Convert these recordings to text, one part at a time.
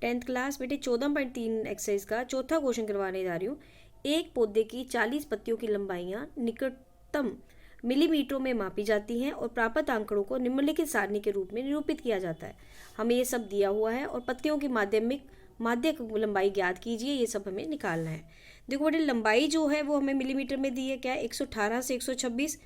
10th class बेटे 14.3 exercise का चौथा क्वेश्चन करवाने जा रही हूँ। एक पौधे की 40 पत्तियों की लंबाइयाँ निकटतम मिलीमीटरों में मापी जाती हैं और प्राप्त आंकड़ों को निम्नलिखित सारणी के रूप में निरूपित किया जाता है। हमें ये सब दिया हुआ है और पत्तियों की माध्यक लंबाई ज्ञात कीजिए, ये सब हमें निकालना है। देखो बेटे लंबाई जो है वो हमें मिलीमीटर में दी है, क्या है 118 से 126,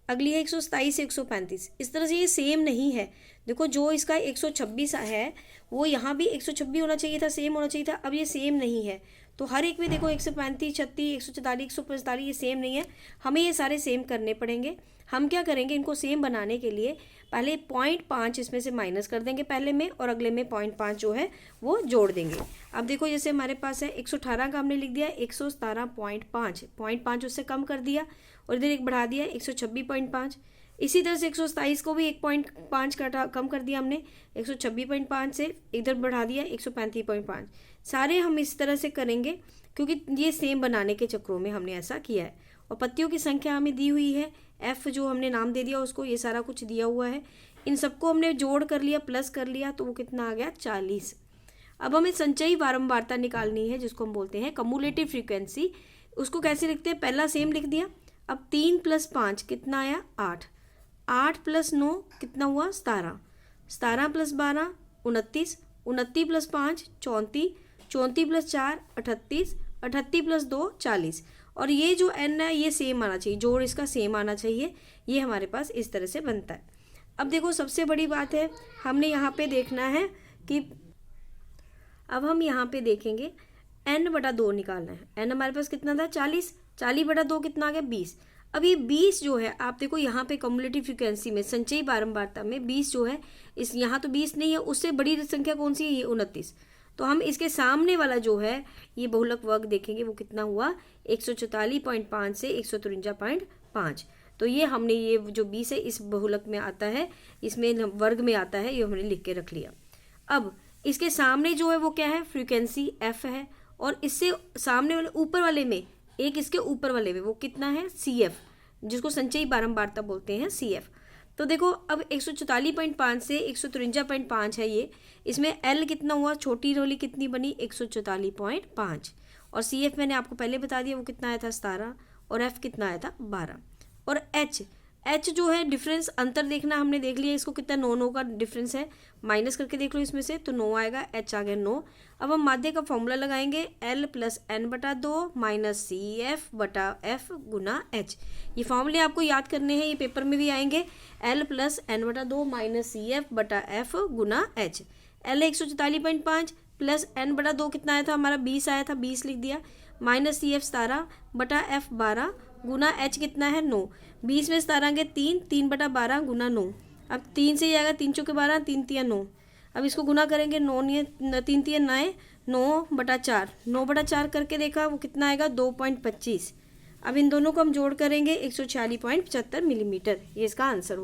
अगली है 127 से 135। इस तरह से ये सेम नहीं है। देखो जो इसका 126 है वो यहाँ भी 126 होना चाहिए था, सेम होना चाहिए था, अब ये सेम नहीं है। तो हर एक में देखो 135, 36, 144, 145 ये सेम नहीं है, हमें ये सारे सेम करने पड़ेंगे। हम क्या करेंगे, इनको सेम बनाने के लिए पहले 0.5 इसमें से माइनस कर देंगे पहले में, और अगले में 0.5 जो है वो जोड़ देंगे। अब देखो जैसे हमारे पास है 118 का हमने लिख दिया 117.5, 0.5 उससे कम कर दिया और इधर एक बढ़ा दिया 126.5। इसी तरह से 127 को भी 1.5 कम कर दिया हमने, 126.5 से इधर बढ़ा दिया 135.5। सारे हम इस तरह से करेंगे क्योंकि ये सेम बनाने के चक्रों में हमने ऐसा किया है। और पत्तियों की संख्या हमें दी हुई है, एफ जो हमने नाम दे दिया उसको, ये सारा कुछ दिया हुआ है। इन सबको हमने जोड़ कर लिया, प्लस कर लिया, तो वो कितना आ गया 40। अब हमें संचयी बारंबारता निकालनी है जिसको हम बोलते हैं कम्युलेटिव फ्रीक्वेंसी। उसको कैसे लिखते हैं, पहला सेम लिख दिया। अब 3 + 5 कितना आया 8, 8 + 9 कितना हुआ 17, 17 + 12 29, 29 + 5 34, 34 + 4 38, 38 + 2 40। और ये जो n है ये सेम आना चाहिए, जोड़ इसका सेम आना चाहिए। ये हमारे पास इस तरह से बनता है। अब देखो सबसे बड़ी बात है, हमने यहाँ पे देखना है कि अब हम यहाँ पे देखेंगे n/2 निकालना है। n हमारे पास कितना था 40, 40/2 कितना आ गया 20। अब ये 20 जो है आप देखो यहाँ पे कम्युलेटिव फ्रीक्वेंसी में संचयी बारंबारता में 20 जो है, इस यहाँ तो 20 नहीं है, उससे बड़ी संख्या कौन सी है, ये 29। तो हम इसके सामने वाला जो है ये बहुलक वर्ग देखेंगे वो कितना हुआ 144.5 से 153.5। तो ये हमने ये जो 20 है इस बहुलक में आता है, इसमें वर्ग में आता है, ये हमने लिख के रख लिया। अब इसके सामने जो है वो क्या है, फ्रीक्वेंसी एफ है, और इससे सामने वाले ऊपर वाले में एक इसके ऊपर वाले में वो कितना है सी एफ, जिसको संचयी बारंबारता बोलते हैं सी एफ। तो देखो अब 144.5 से 153.5 है ये, इसमें एल कितना हुआ, छोटी रोली कितनी बनी 144.5, और सी एफ मैंने आपको पहले बता दिया वो कितना आया था 17, और एफ कितना आया था 12। और एच जो है डिफरेंस अंतर देखना, हमने देख लिया इसको कितना 9 का डिफरेंस है, माइनस करके देख लो इसमें से तो 9 आएगा, एच आ गया 9। अब हम माध्य का फॉर्मूला लगाएंगे L + n/2 - CF/F गुना H। ये फॉर्मूले आपको याद करने हैं, ये पेपर में भी आएंगे। L + n/2 - CF/F गुना H। L 144.5 + n/2 कितना आया था हमारा 20 आया था, 20 लिख दिया, - CF 17/F 12 गुना H कितना है 9। 20 में 17 गए 3, 3/12 गुना 9। अब 3 से ही आएगा 3 × 12, 3 × 3 = 9। अब इसको गुना करेंगे 3 × 3 = 9, 9/4, 9/4 करके देखा वो कितना आएगा 2.25। अब इन दोनों को हम जोड़ करेंगे 146.75 मिलीमीटर, ये इसका आंसर होगा।